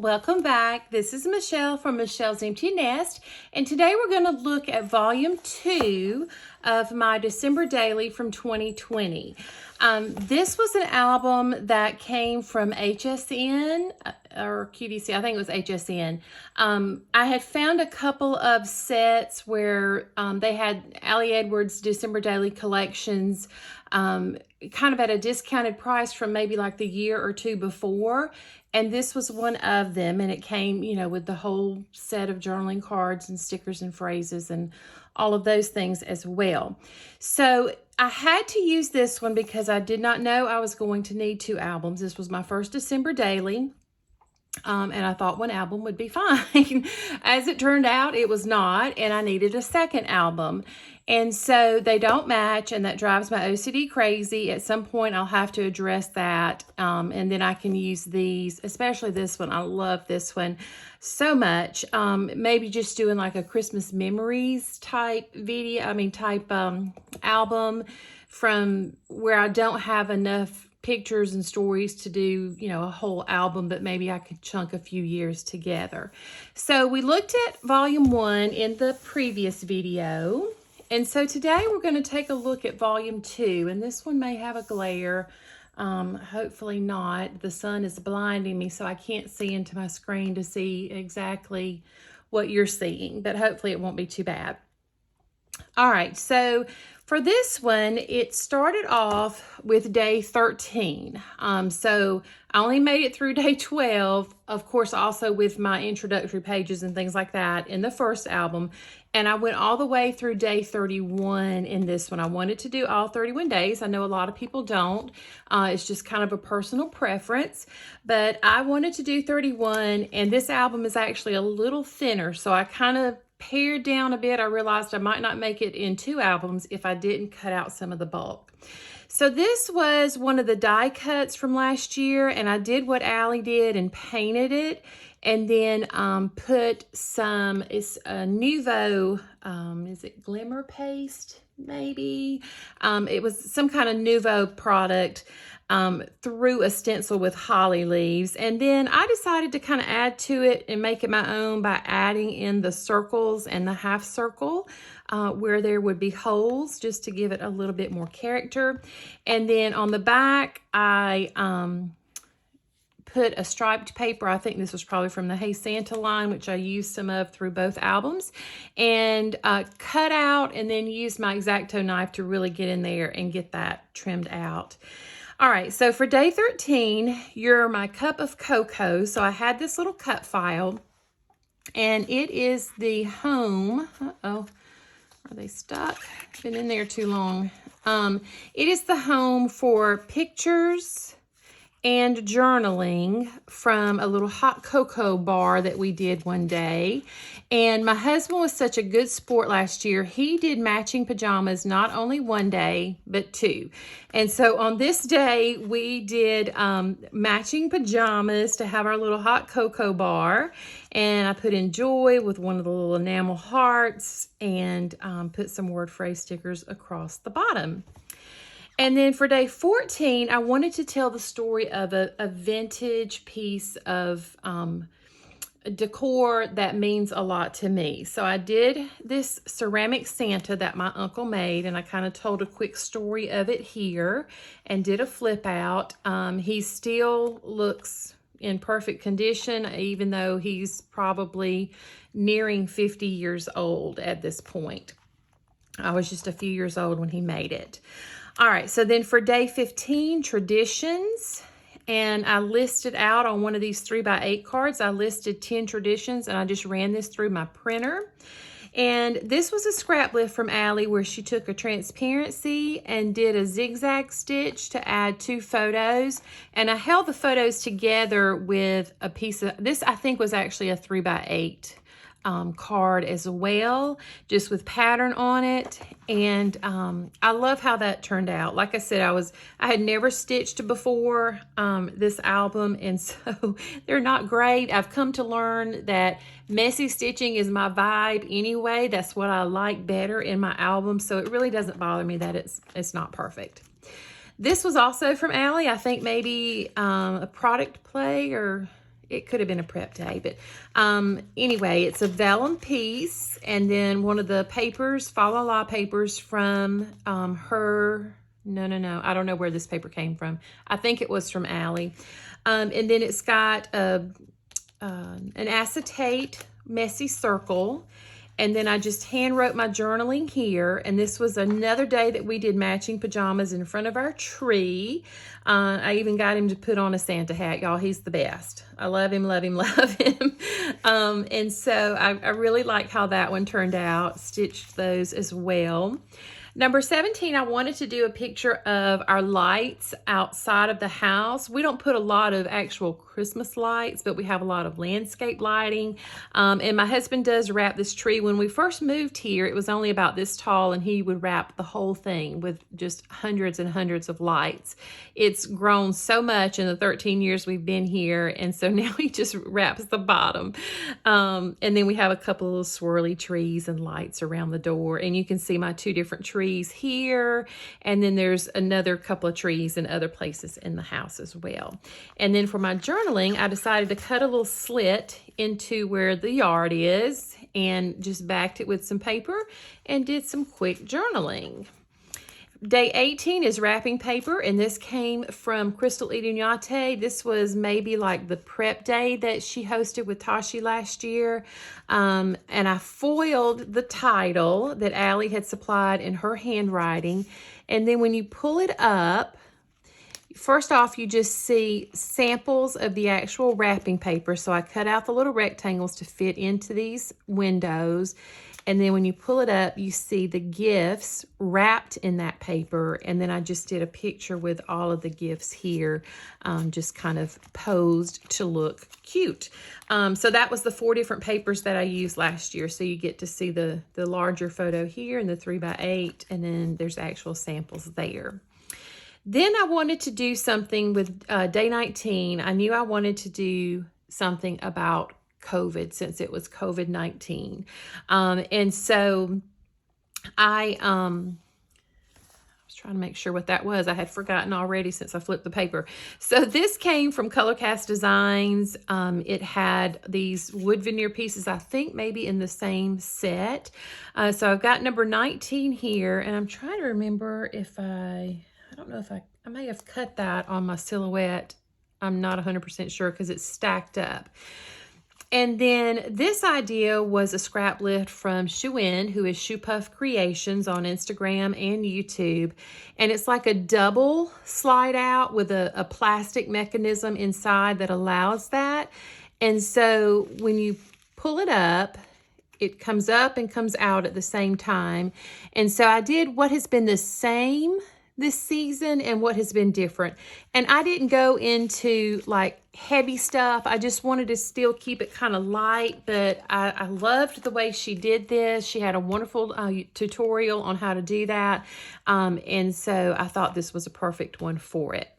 welcome back. This is Michelle from Michelle's Empty Nest, and today we're going to look at volume 2 of my December Daily from 2020. This was an album that came from HSN or QVC. I think it was HSN. I had found a couple of sets where they had Allie Edwards December Daily collections kind of at a discounted price from maybe like the year or two before. And this was one of them, and it came, you know, with the whole set of journaling cards and stickers and phrases and all of those things as well. So I had to use this one because I did not know I was going to need 2 albums. This was my first December Daily. And I thought one album would be fine. As it turned out, it was not, and I needed a second album. And so they don't match, and that drives my OCD crazy. At some point, I'll have to address that, and then I can use these, especially this one. I love this one so much. Maybe just doing like a Christmas memories type video, album from where I don't have enough pictures and stories to do, you know, a whole album, but maybe I could chunk a few years together. So we looked at volume 1 in the previous video. And so today we're going to take a look at volume 2, and this one may have a glare. Hopefully not. The sun is blinding me, so I can't see into my screen to see exactly what you're seeing, but hopefully it won't be too bad. All right, so for this one, it started off with day 13. So I only made it through day 12, of course, also with my introductory pages and things like that in the first album. And I went all the way through day 31 in this one. I wanted to do all 31 days. I know a lot of people don't. It's just kind of a personal preference. But I wanted to do 31, and this album is actually a little thinner. So I kind of pared down a bit. I realized I might not make it in 2 albums if I didn't cut out some of the bulk. So this was one of the die cuts from last year, and I did what Allie did and painted it, and then put some, it's a Nuvo, is it Glimmer Paste maybe? It was some kind of Nuvo product through a stencil with holly leaves. And then I decided to kind of add to it and make it my own by adding in the circles and the half circle where there would be holes, just to give it a little bit more character. And then on the back, I put a striped paper. I think this was probably from the Hey Santa line, which I used some of through both albums, and cut out and then used my X-Acto knife to really get in there and get that trimmed out. All right, so for day 13, you're my cup of cocoa. So I had this little cut file, and it is the home. Uh-oh, are they stuck? Been in there too long. It is the home for pictures and journaling from a little hot cocoa bar that we did one day. And my husband was such a good sport last year. He did matching pajamas not only one day, but 2. And so on this day, we did matching pajamas to have our little hot cocoa bar. And I put in joy with one of the little enamel hearts, and put some word phrase stickers across the bottom. And then for day 14, I wanted to tell the story of a vintage piece of decor that means a lot to me. So I did this ceramic Santa that my uncle made, and I kind of told a quick story of it here and did a flip out. He still looks in perfect condition, even though he's probably nearing 50 years old at this point. I was just a few years old when he made it. All right, so then for day 15, traditions, and I listed out on one of these 3x8 cards, I listed 10 traditions, and I just ran this through my printer. And this was a scrap lift from Allie where she took a transparency and did a zigzag stitch to add 2 photos. And I held the photos together with a piece of, this I think was actually a 3x8 card as well, just with pattern on it. And I love how that turned out. Like I said, I had never stitched before this album, and so they're not great. I've come to learn that messy stitching is my vibe anyway. That's what I like better in my album, so it really doesn't bother me that it's not perfect. This was also from Allie. I think maybe a product play, or it could have been a prep day, but anyway, it's a vellum piece, and then one of the papers, Fa La La papers from her, no, I don't know where this paper came from. I think it was from Allie. And then it's got an acetate messy circle. And then I just hand wrote my journaling here. And this was another day that we did matching pajamas in front of our tree. I even got him to put on a Santa hat. Y'all, he's the best. I love him, love him, love him. And so I really like how that one turned out. Stitched those as well. Number 17, I wanted to do a picture of our lights outside of the house. We don't put a lot of actual Christmas lights, but we have a lot of landscape lighting. And my husband does wrap this tree. When we first moved here, it was only about this tall, and he would wrap the whole thing with just hundreds and hundreds of lights. It's grown so much in the 13 years we've been here, and so now he just wraps the bottom. And then we have a couple of swirly trees and lights around the door, and you can see my two different trees here, and then there's another couple of trees in other places in the house as well. And then for my journaling, I decided to cut a little slit into where the yard is and just backed it with some paper and did some quick journaling. Day 18 is wrapping paper, and this came from Crystal Idunyate. This was maybe like the prep day that she hosted with Tashi last year. And I foiled the title that Allie had supplied in her handwriting. And then when you pull it up, first off, you just see samples of the actual wrapping paper. So I cut out the little rectangles to fit into these windows. And then when you pull it up, you see the gifts wrapped in that paper. And then I just did a picture with all of the gifts here, just kind of posed to look cute. So that was the 4 different papers that I used last year. So you get to see the larger photo here and the 3x8, and then there's actual samples there. Then I wanted to do something with day 19. I knew I wanted to do something about COVID, since it was COVID-19. And so I was trying to make sure what that was. I had forgotten already since I flipped the paper. So this came from Colorcast Designs. It had these wood veneer pieces, I think maybe in the same set. So I've got number 19 here, and I'm trying to remember if I don't know if I may have cut that on my silhouette. I'm not 100% sure because it's stacked up. And then this idea was a scrap lift from Shuin, who is Shoe Puff Creations on Instagram and YouTube. And it's like a double slide out with a plastic mechanism inside that allows that. And so when you pull it up, it comes up and comes out at the same time. And so I did what has been the same this season and what has been different. And I didn't go into like heavy stuff. I just wanted to still keep it kind of light, but I loved the way she did this. She had a wonderful tutorial on how to do that. And so I thought this was a perfect one for it.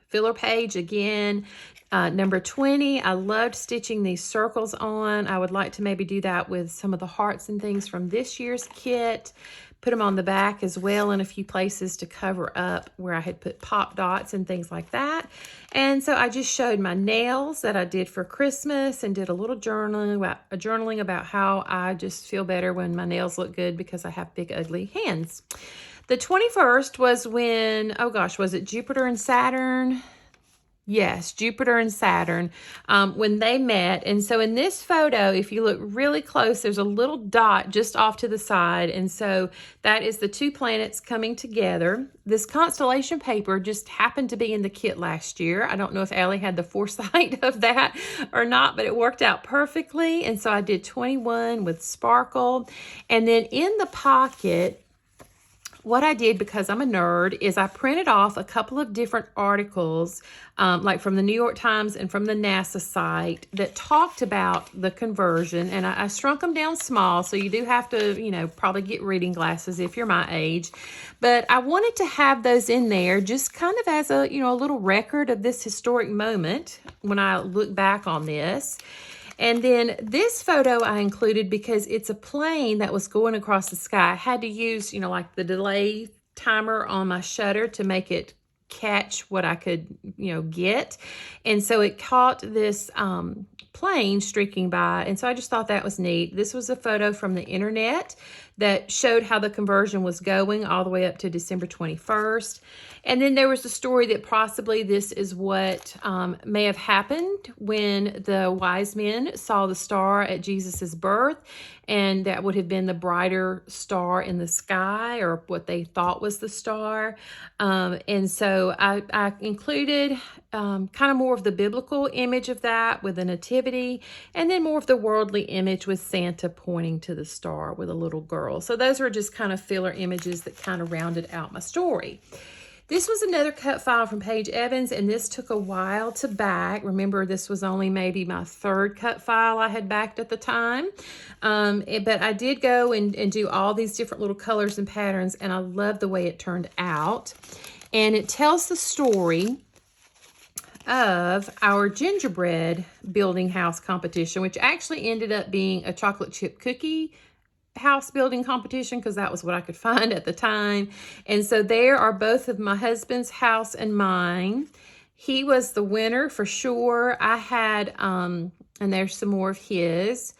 Filler page again, number 20. I loved stitching these circles on. I would like to maybe do that with some of the hearts and things from this year's kit. Put them on the back as well in a few places to cover up where I had put pop dots and things like that. And so I just showed my nails that I did for Christmas and did a little journaling about how I just feel better when my nails look good because I have big, ugly hands. The 21st was when, oh gosh, was it Jupiter and Saturn? Yes, Jupiter and Saturn, when they met. And so in this photo, if you look really close, there's a little dot just off to the side. And so that is the two planets coming together. This constellation paper just happened to be in the kit last year. I don't know if Allie had the foresight of that or not, but it worked out perfectly. And so I did 21 with sparkle. And then in the pocket, what I did, because I'm a nerd, is I printed off a couple of different articles, like from the New York Times and from the NASA site, that talked about the conversion. And I shrunk them down small, so you do have to, probably get reading glasses if you're my age. But I wanted to have those in there just kind of as a, a little record of this historic moment when I look back on this. And then this photo I included because it's a plane that was going across the sky. I had to use, like the delay timer on my shutter to make it catch what I could, get. And so it caught this plane streaking by. And so I just thought that was neat. This was a photo from the internet that showed how the conversion was going all the way up to December 21st. And then there was a story that possibly this is what may have happened when the wise men saw the star at Jesus's birth, and that would have been the brighter star in the sky, or what they thought was the star. And so I included kind of more of the biblical image of that with the nativity, and then more of the worldly image with Santa pointing to the star with a little girl. So those were just kind of filler images that kind of rounded out my story. This was another cut file from Paige Evans, and this took a while to back. Remember, this was only maybe my third cut file I had backed at the time. But I did go and do all these different little colors and patterns, and I love the way it turned out. And it tells the story of our gingerbread building house competition, which actually ended up being a chocolate chip cookie house building competition, because that was what I could find at the time. And so there are both of my husband's house and mine. He was the winner for sure. I had, and there's some more of his.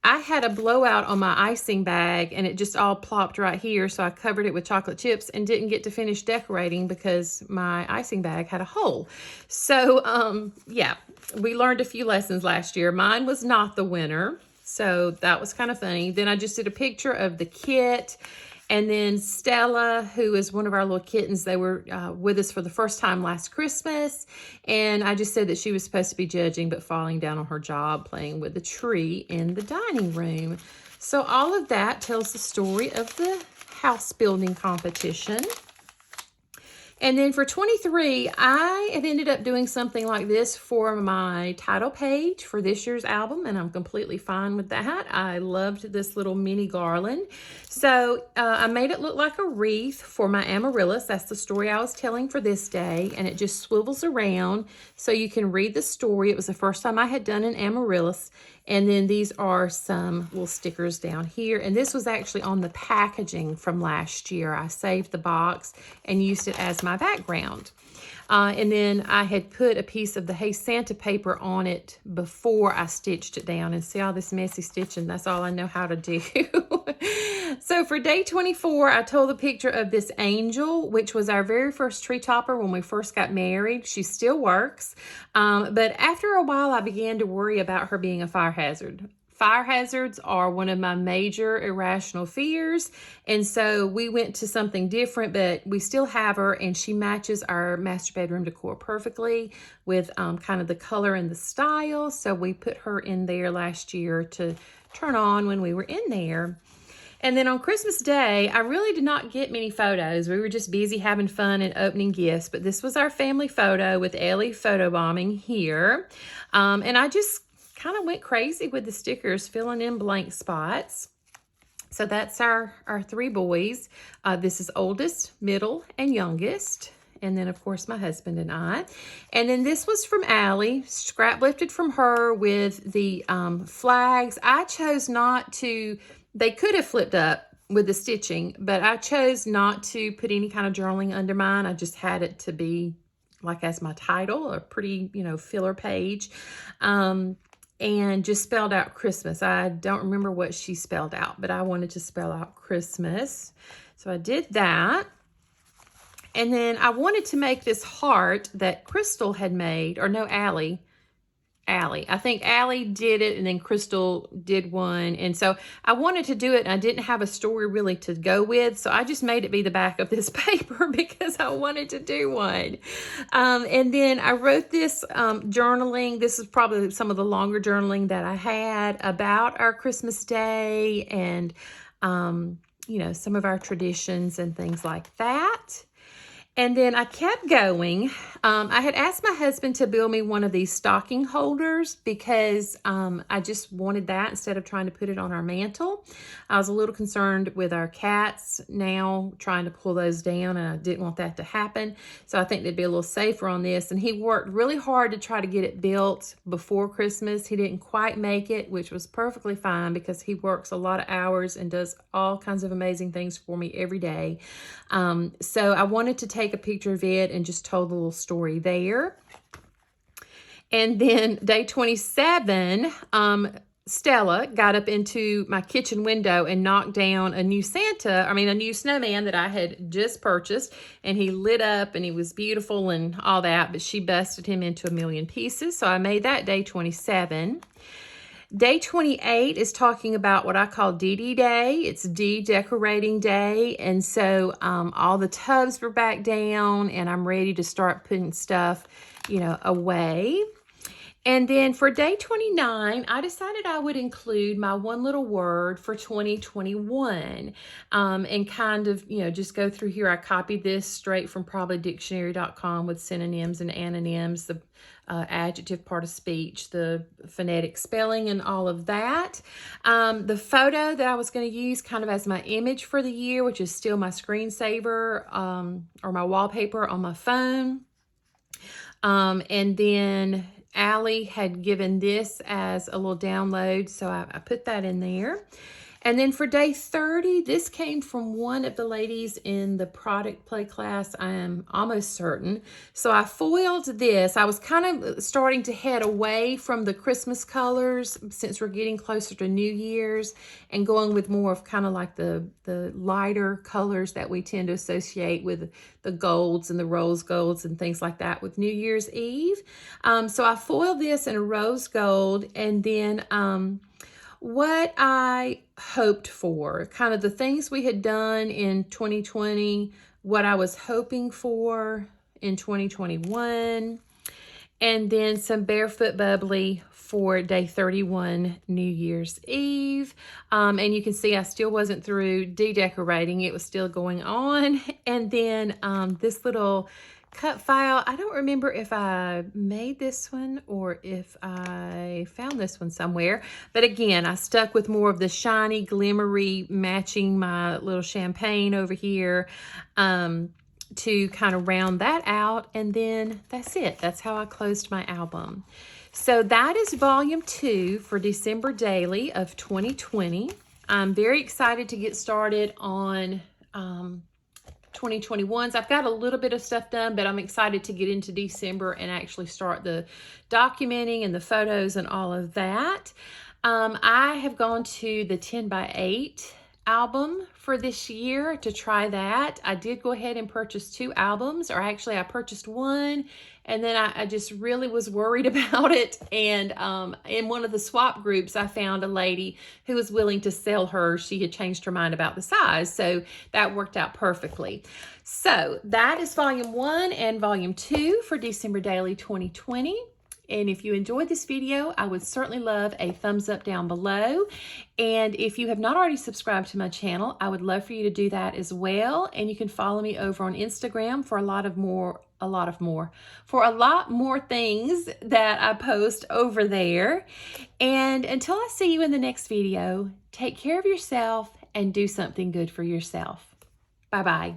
I had a blowout on my icing bag, and it just all plopped right here. So I covered it with chocolate chips and didn't get to finish decorating because my icing bag had a hole. So, yeah, we learned a few lessons last year. Mine was not the winner, so that was kind of funny. Then I just did a picture of the kit. And then Stella, who is one of our little kittens, they were with us for the first time last Christmas. And I just said that she was supposed to be judging, but falling down on her job playing with the tree in the dining room. So all of that tells the story of the house building competition. And then for 23, I have ended up doing something like this for my title page for this year's album, and I'm completely fine with that. I loved this little mini garland. So I made it look like a wreath for my amaryllis. That's the story I was telling for this day, and it just swivels around so you can read the story. It was the first time I had done an amaryllis. And then these are some little stickers down here. And this was actually on the packaging from last year. I saved the box and used it as my background. And then I had put a piece of the Hey Santa paper on it before I stitched it down. And see all this messy stitching? That's all I know how to do. So for day 24, I told the picture of this angel, which was our very first tree topper when we first got married. She still works. But after a while, I began to worry about her being a fire hazard. Fire hazards are one of my major irrational fears. And so we went to something different, but we still have her, and she matches our master bedroom decor perfectly with kind of the color and the style. So we put her in there last year to turn on when we were in there. And then on Christmas Day, I really did not get many photos. We were just busy having fun and opening gifts. But this was our family photo with Ellie photobombing here. And I just kind of went crazy with the stickers, filling in blank spots. So that's our three boys. This is oldest, middle, and youngest. And then, of course, my husband and I. And then this was from Allie, scrap lifted from her with the flags. I chose not to... They could have flipped up with the stitching, but I chose not to put any kind of journaling under mine. I just had it to be like as my title, a pretty, filler page, and just spelled out Christmas. I don't remember what she spelled out, but I wanted to spell out Christmas. So I did that. And then I wanted to make this heart that Crystal had made, or no, Allie. I think Allie did it, and then Crystal did one. And so I wanted to do it, and I didn't have a story really to go with. So I just made it be the back of this paper because I wanted to do one. And then I wrote this journaling. This is probably some of the longer journaling that I had about our Christmas Day and, some of our traditions and things like that. And then I kept going. I had asked my husband to build me one of these stocking holders because I just wanted that instead of trying to put it on our mantle. I was a little concerned with our cats now trying to pull those down, and I didn't want that to happen. So I think they'd be a little safer on this. And he worked really hard to try to get it built before Christmas. He didn't quite make it, which was perfectly fine because he works a lot of hours and does all kinds of amazing things for me every day. So I wanted to take take a picture of it and just told the little story there. And then day 27, Stella got up into my kitchen window and knocked down a new snowman that I had just purchased. And he lit up and he was beautiful and all that, but she busted him into a million pieces. So I made that day 27. Day 28 is talking about what I call DD Day. It's decorating day. And so all the tubs were back down and I'm ready to start putting stuff, away. And then for day 29, I decided I would include my one little word for 2021 and kind of, just go through here. I copied this straight from probably dictionary.com with synonyms and antonyms, the adjective part of speech, the phonetic spelling and all of that. The photo that I was going to use kind of as my image for the year, which is still my screensaver or my wallpaper on my phone. And then Allie had given this as a little download, so I put that in there. And then for day 30, this came from one of the ladies in the product play class, I am almost certain. So I foiled this. I was kind of starting to head away from the Christmas colors since we're getting closer to New Year's and going with more of kind of like the lighter colors that we tend to associate with the golds and the rose golds and things like that with New Year's Eve. So I foiled this in a rose gold, and then what I hoped for, kind of the things we had done in 2020, what I was hoping for in 2021, and then some Barefoot Bubbly for day 31, New Year's Eve. And you can see I still wasn't through decorating. It was still going on. And then this little cut file. I don't remember if I made this one or if I found this one somewhere. But again, I stuck with more of the shiny, glimmery, matching my little champagne over here to kind of round that out. And then that's it. That's how I closed my album. So that is volume 2 for December Daily of 2020. I'm very excited to get started on 2021s. I've got a little bit of stuff done, but I'm excited to get into December and actually start the documenting and the photos and all of that. I have gone to the 10x8 album for this year to try that. I did go ahead and purchase 2 albums, or actually I purchased one, and then I just really was worried about it. And in one of the swap groups, I found a lady who was willing to sell her. She had changed her mind about the size, so that worked out perfectly. So that is volume 1 and volume 2 for December Daily 2020. And if you enjoyed this video, I would certainly love a thumbs up down below. And if you have not already subscribed to my channel, I would love for you to do that as well. And you can follow me over on Instagram for a lot more things that I post over there. And until I see you in the next video, take care of yourself and do something good for yourself. Bye-bye.